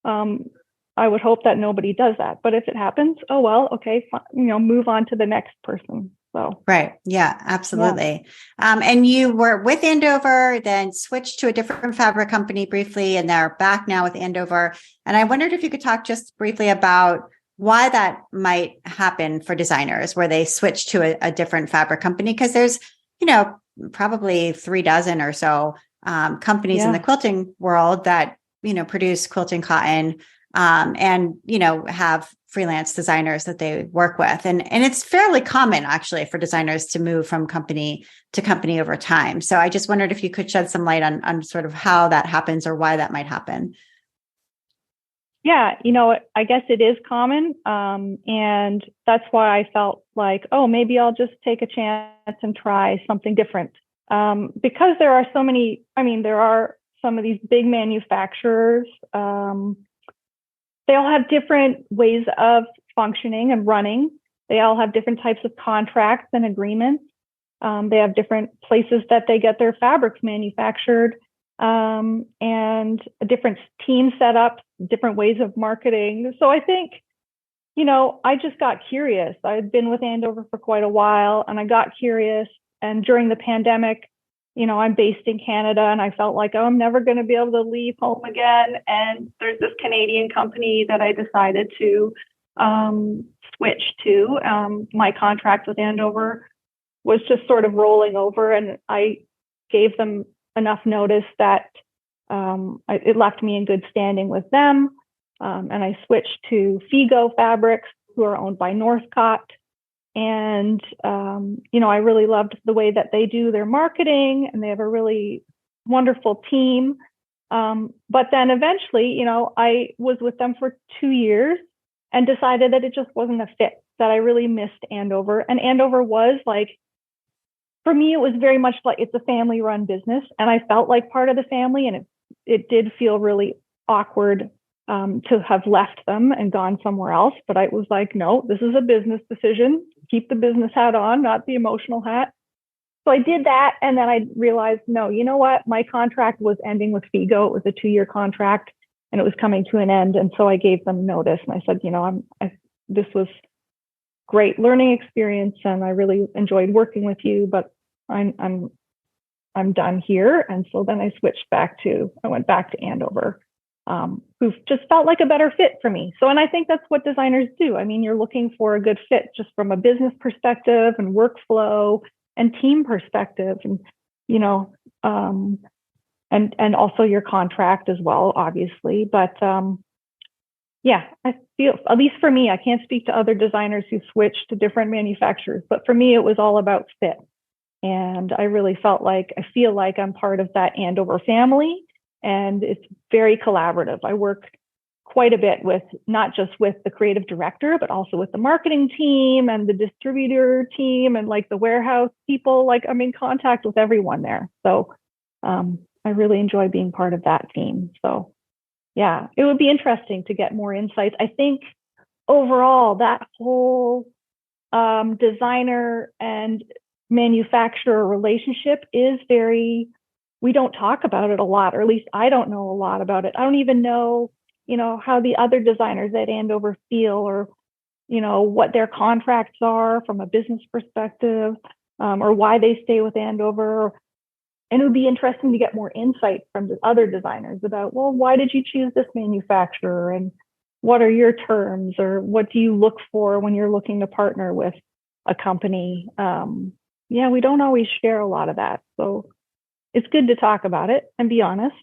I would hope that nobody does that. But if it happens, oh, well, okay, move on to the next person. So. Right. Yeah, absolutely. Yeah. And you were with Andover, then switched to a different fabric company briefly, and they're back now with Andover. And I wondered if you could talk just briefly about why that might happen for designers, where they switch to a different fabric company, because there's, probably 36 or so companies in the quilting world that, produce quilting cotton and, have freelance designers that they work with. And it's fairly common, actually, for designers to move from company to company over time. So I just wondered if you could shed some light on sort of how that happens or why that might happen. Yeah, I guess it is common. And that's why I felt like, oh, maybe I'll just take a chance and try something different. Because there are so many, there are some of these big manufacturers. They all have different ways of functioning and running. They all have different types of contracts and agreements. They have different places that they get their fabrics manufactured. And different team setups, different ways of marketing. So I think, I just got curious. I had been with Andover for quite a while, and I got curious. And during the pandemic, I'm based in Canada, and I felt like, oh, I'm never going to be able to leave home again. And there's this Canadian company that I decided to switch to. My contract with Andover was just sort of rolling over, and I gave them enough notice that it left me in good standing with them. And I switched to Figo Fabrics, who are owned by Northcott. And, I really loved the way that they do their marketing, and they have a really wonderful team. But then eventually, I was with them for 2 years and decided that it just wasn't a fit, that I really missed Andover. And Andover was like, for me, it was very much like it's a family-run business, and I felt like part of the family, and it did feel really awkward to have left them and gone somewhere else. But I was like, no, this is a business decision. Keep the business hat on, not the emotional hat. So I did that, and then I realized, no, you know what? My contract was ending with Figo. It was a 2-year contract, and it was coming to an end. And so I gave them notice, and I said, this was great learning experience, and I really enjoyed working with you, but I'm done here. And so then I went back to Andover, who just felt like a better fit for me. So, and I think that's what designers do. You're looking for a good fit just from a business perspective and workflow and team perspective, and and also your contract as well, obviously. But I feel, at least for me, I can't speak to other designers who switched to different manufacturers, but for me, it was all about fit. And I really I feel like I'm part of that Andover family, and it's very collaborative. I work quite a bit with, not just with the creative director, but also with the marketing team and the distributor team and like the warehouse people. Like, I'm in contact with everyone there. So I really enjoy being part of that team. So yeah, it would be interesting to get more insights. I think overall, that whole designer and manufacturer relationship is we don't talk about it a lot, or at least I don't know a lot about it. I don't even know, how the other designers at Andover feel, or, what their contracts are from a business perspective, or why they stay with Andover. And it would be interesting to get more insight from the other designers about, well, why did you choose this manufacturer? And what are your terms, or what do you look for when you're looking to partner with a company. We don't always share a lot of that. So it's good to talk about it and be honest,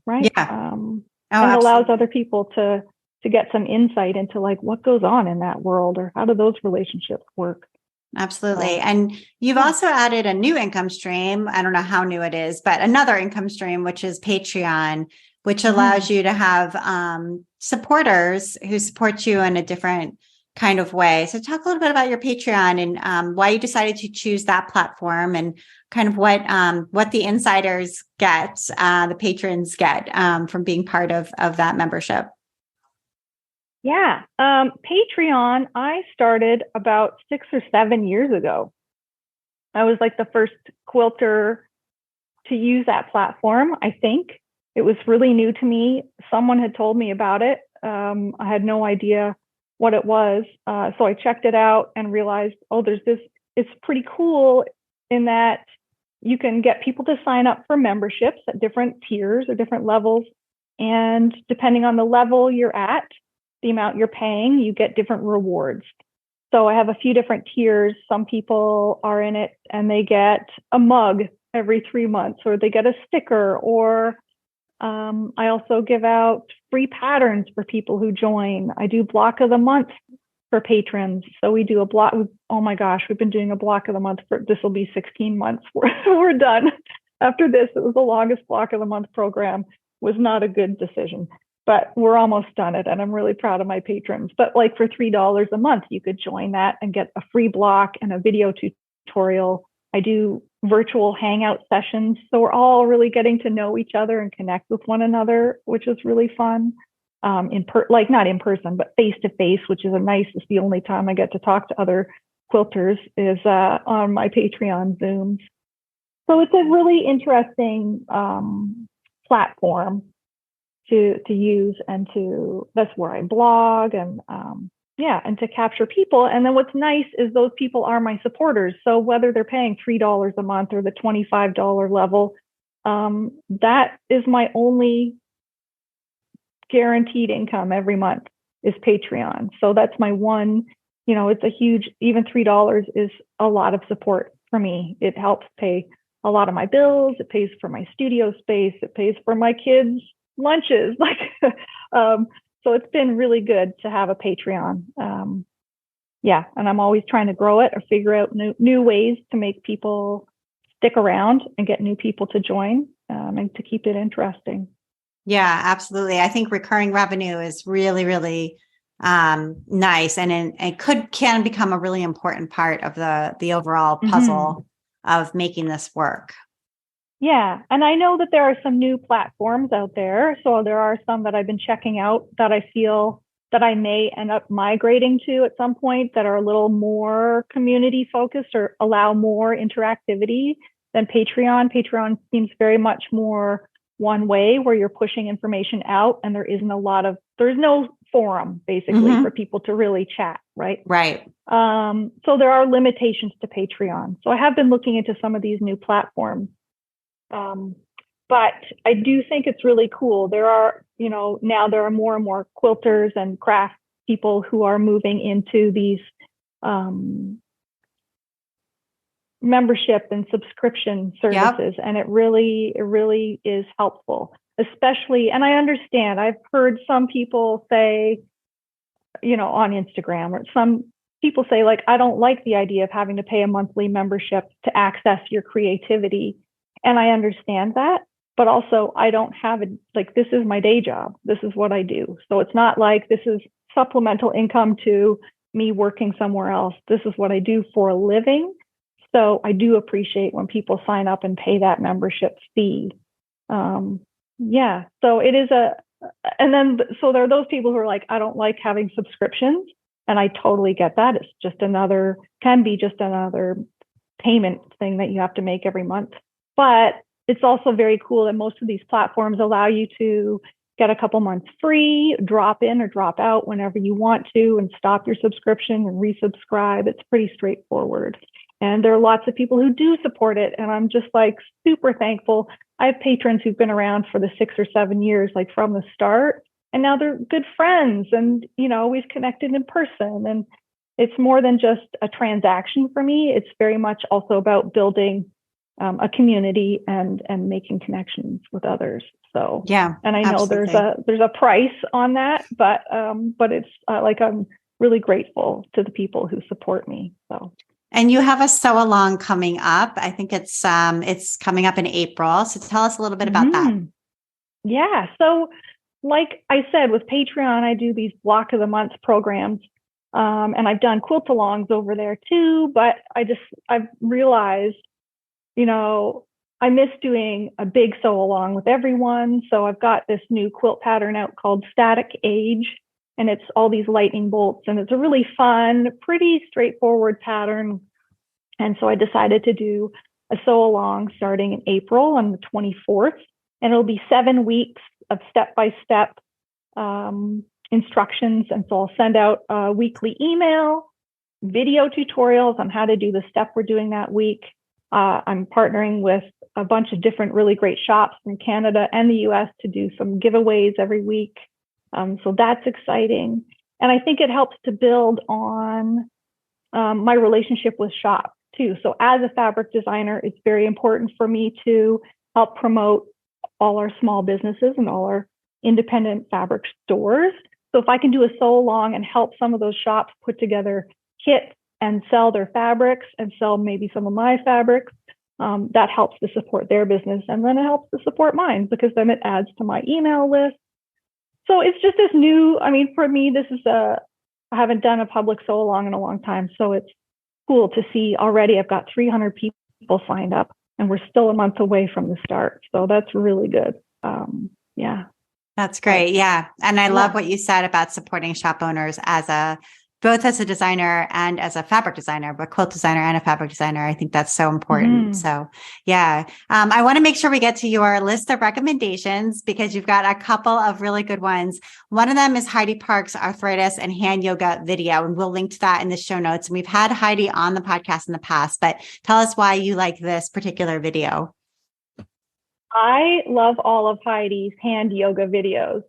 right? Yeah. And it allows other people to get some insight into like what goes on in that world, or how do those relationships work. Absolutely. And you've also added a new income stream. I don't know how new it is, but another income stream, which is Patreon, which allows you to have supporters who support you in a different kind of way. So talk a little bit about your Patreon and why you decided to choose that platform, and kind of what the insiders get, the patrons get from being part of that membership. Yeah. Patreon, I started about 6 or 7 years ago. I was like the first quilter to use that platform, I think. It was really new to me. Someone had told me about it. I had no idea what it was. So I checked it out and realized, there's this, it's pretty cool in that you can get people to sign up for memberships at different tiers or different levels. And depending on the level you're at, the amount you're paying, you get different rewards. So I have a few different tiers. Some people are in it and they get a mug every 3 months, or they get a sticker, or I also give out free patterns for people who join. I do block of the month for patrons. So we do a block. Oh my gosh, we've been doing a block of the month for, this will be 16 months. We're done. After this, it was the longest block of the month program. Was not a good decision. But we're almost done it, and I'm really proud of my patrons. But like for $3 a month, you could join that and get a free block and a video tutorial. I do virtual hangout sessions, so we're all really getting to know each other and connect with one another, which is really fun. Not in person, but face to face, which is it's the only time I get to talk to other quilters is on my Patreon Zooms. So it's a really interesting platform to use, and that's where I blog and and to capture people. And then what's nice is those people are my supporters. So whether they're paying $3 a month or the $25 level, that is my only guaranteed income every month is Patreon. So that's my one, it's a huge, even $3 is a lot of support for me. It helps pay a lot of my bills. It pays for my studio space. It pays for my kids' lunches. So it's been really good to have a Patreon. And I'm always trying to grow it or figure out new ways to make people stick around and get new people to join and to keep it interesting. Yeah, absolutely. I think recurring revenue is really, really nice, and it can become a really important part of the overall puzzle of making this work. Yeah. And I know that there are some new platforms out there. So there are some that I've been checking out that I feel that I may end up migrating to at some point, that are a little more community focused or allow more interactivity than Patreon. Patreon seems very much more one way, where you're pushing information out and there's no forum basically for people to really chat. Right. Right. So there are limitations to Patreon. So I have been looking into some of these new platforms. But I do think it's really cool. There are, now there are more and more quilters and craft people who are moving into these membership and subscription services. Yep. And it really is helpful, especially, and I understand, I've heard some people say, on Instagram, or some people say, like, I don't like the idea of having to pay a monthly membership to access your creativity. And I understand that, but also I don't have this is my day job. This is what I do. So it's not like this is supplemental income to me working somewhere else. This is what I do for a living. So I do appreciate when people sign up and pay that membership fee. So it is so there are those people who are like, I don't like having subscriptions. And I totally get that. It's just can be just another payment thing that you have to make every month. But it's also very cool that most of these platforms allow you to get a couple months free, drop in or drop out whenever you want to, and stop your subscription and resubscribe. It's pretty straightforward. And there are lots of people who do support it. And I'm just super thankful. I have patrons who've been around for the 6 or 7 years, from the start. And now they're good friends. And, we've connected in person. And it's more than just a transaction for me. It's very much also about building a community and making connections with others. So yeah, and I know there's a price on that, but it's like I'm really grateful to the people who support me. So. And you have a sew along coming up. I think it's coming up in April. So tell us a little bit about that. Yeah. So like I said, with Patreon, I do these block of the month programs. And I've done quilt-alongs over there too, but I've realized, I miss doing a big sew along with everyone. So I've got this new quilt pattern out called Static Age, and it's all these lightning bolts, and it's a really fun, pretty straightforward pattern. And so I decided to do a sew along starting in April on the 24th, and it'll be 7 weeks of step-by-step instructions. And so I'll send out a weekly email, video tutorials on how to do the step we're doing that week. I'm partnering with a bunch of different really great shops from Canada and the US to do some giveaways every week. So that's exciting. And I think it helps to build on my relationship with shops too. So as a fabric designer, it's very important for me to help promote all our small businesses and all our independent fabric stores. So if I can do a sew along and help some of those shops put together kits and sell their fabrics and sell maybe some of my fabrics, that helps to support their business. And then it helps to support mine because then it adds to my email list. So it's just this new, for me, I haven't done a public sew along in a long time. So it's cool to see already I've got 300 people signed up and we're still a month away from the start. So that's really good. Yeah. That's great. Yeah. And I love what you said about supporting shop owners both as a designer and as a fabric designer, but quilt designer and a fabric designer. I think that's so important. So yeah, I want to make sure we get to your list of recommendations because you've got a couple of really good ones. One of them is Heidi Park's arthritis and hand yoga video, and we'll link to that in the show notes. And we've had Heidi on the podcast in the past, but tell us why you like this particular video. I love all of Heidi's hand yoga videos.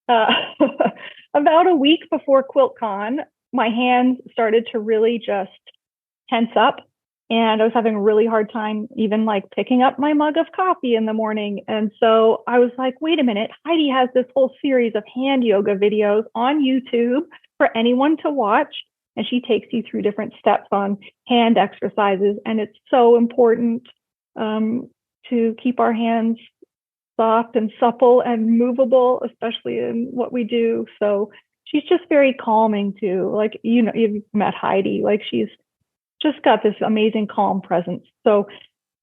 About a week before QuiltCon, my hands started to really just tense up, and I was having a really hard time even like picking up my mug of coffee in the morning. And so I was like, wait a minute, Heidi has this whole series of hand yoga videos on YouTube for anyone to watch. And she takes you through different steps on hand exercises. And it's so important to keep our hands soft and supple and movable, especially in what we do. So she's just very calming too. Like, you've met Heidi, like she's just got this amazing calm presence. So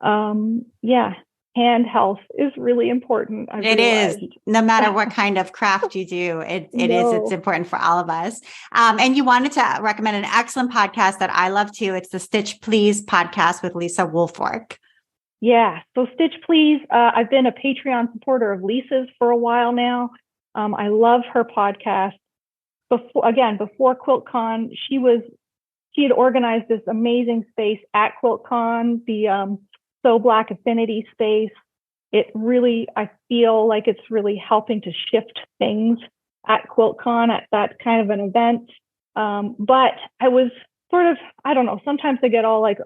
hand health is really important. It is, no matter what kind of craft you do, it's important for all of us. And you wanted to recommend an excellent podcast that I love too. It's the Stitch Please podcast with Lisa Woolfork. Yeah. So Stitch Please, I've been a Patreon supporter of Lisa's for a while now. I love her podcast. Before QuiltCon, she had organized this amazing space at QuiltCon, the So Black Affinity space. It really, I feel like it's really helping to shift things at QuiltCon at that kind of an event. But I was sort of, I don't know, sometimes I get all like,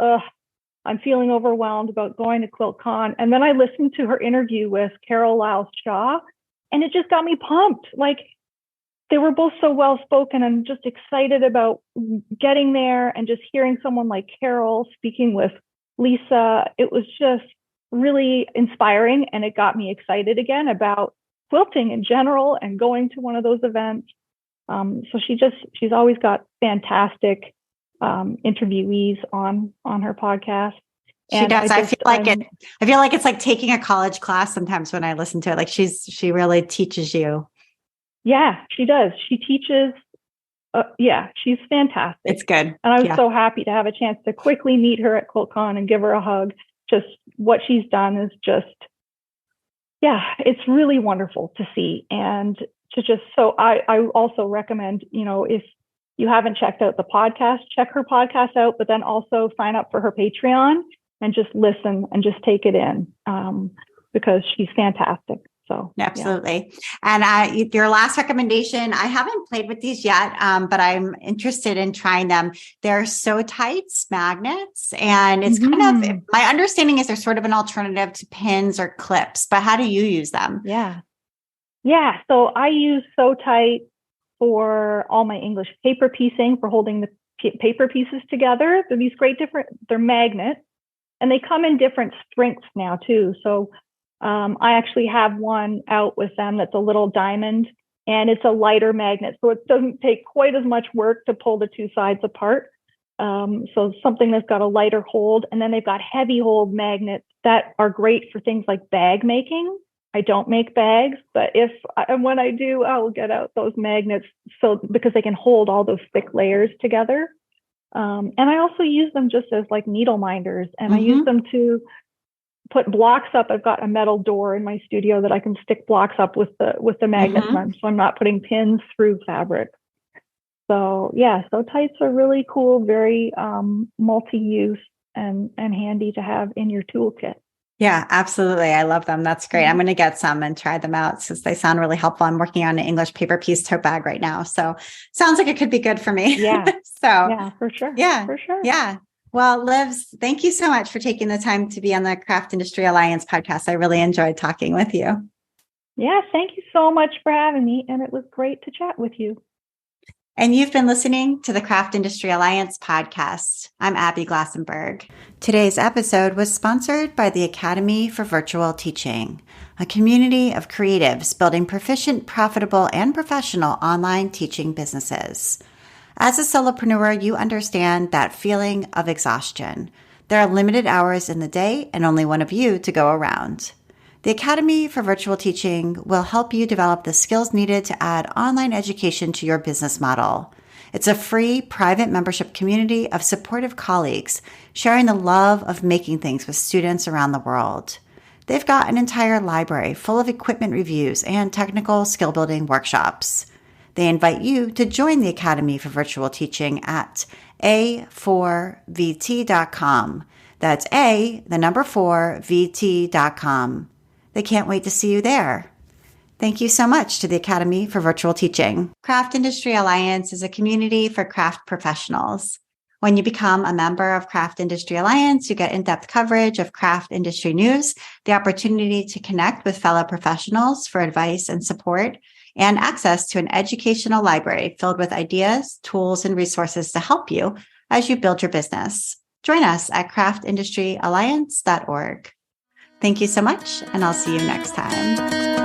I'm feeling overwhelmed about going to QuiltCon. And then I listened to her interview with Carol Lyles Shaw, and it just got me pumped. Like, they were both so well-spoken and just excited about getting there, and just hearing someone like Carol speaking with Lisa. It was just really inspiring, and it got me excited again about quilting in general and going to one of those events. So she's always got fantastic interviewees on her podcast. She does. I feel like it's like taking a college class sometimes when I listen to it. Like she really teaches you. Yeah, she does. She teaches. She's fantastic. It's good. And I was so happy to have a chance to quickly meet her at QuiltCon and give her a hug. Just what she's done is it's really wonderful to see. And so I also recommend, if you haven't checked out the podcast, check her podcast out, but then also sign up for her Patreon and just listen and just take it in because she's fantastic. So absolutely. And your last recommendation, I haven't played with these yet, but I'm interested in trying them. They're so tight magnets, and it's kind of, my understanding is they're sort of an alternative to pins or clips, but how do you use them? Yeah. So I use So Tight for all my English paper piecing, for holding the paper pieces together. They're these great they're magnets, and they come in different strengths now too. So I actually have one out with them that's a little diamond, and it's a lighter magnet, so it doesn't take quite as much work to pull the two sides apart. So something that's got a lighter hold. And then they've got heavy hold magnets that are great for things like bag making. I don't make bags, but when I do, I'll get out those magnets because they can hold all those thick layers together. And I also use them just as like needle minders, and I use them to put blocks up. I've got a metal door in my studio that I can stick blocks up with the magnets on, so I'm not putting pins through fabric. So So Tights are really cool, very multi-use and handy to have in your toolkit. Yeah, absolutely. I love them. That's great. I'm going to get some and try them out since they sound really helpful. I'm working on an English paper piece tote bag right now. So sounds like it could be good for me. Yeah. So for sure. Yeah. For sure. Yeah. Well, Libs, thank you so much for taking the time to be on the Craft Industry Alliance podcast. I really enjoyed talking with you. Yeah. Thank you so much for having me. And it was great to chat with you. And you've been listening to the Craft Industry Alliance podcast. I'm Abby Glassenberg. Today's episode was sponsored by the Academy for Virtual Teaching, a community of creatives building proficient, profitable, and professional online teaching businesses. As a solopreneur, you understand that feeling of exhaustion. There are limited hours in the day and only one of you to go around. The Academy for Virtual Teaching will help you develop the skills needed to add online education to your business model. It's a free, private membership community of supportive colleagues sharing the love of making things with students around the world. They've got an entire library full of equipment reviews and technical skill building workshops. They invite you to join the Academy for Virtual Teaching at a4vt.com. That's A4vt.com. They can't wait to see you there. Thank you so much to the Academy for Virtual Teaching. Craft Industry Alliance is a community for craft professionals. When you become a member of Craft Industry Alliance, you get in-depth coverage of craft industry news, the opportunity to connect with fellow professionals for advice and support, and access to an educational library filled with ideas, tools, and resources to help you as you build your business. Join us at craftindustryalliance.org. Thank you so much, and I'll see you next time.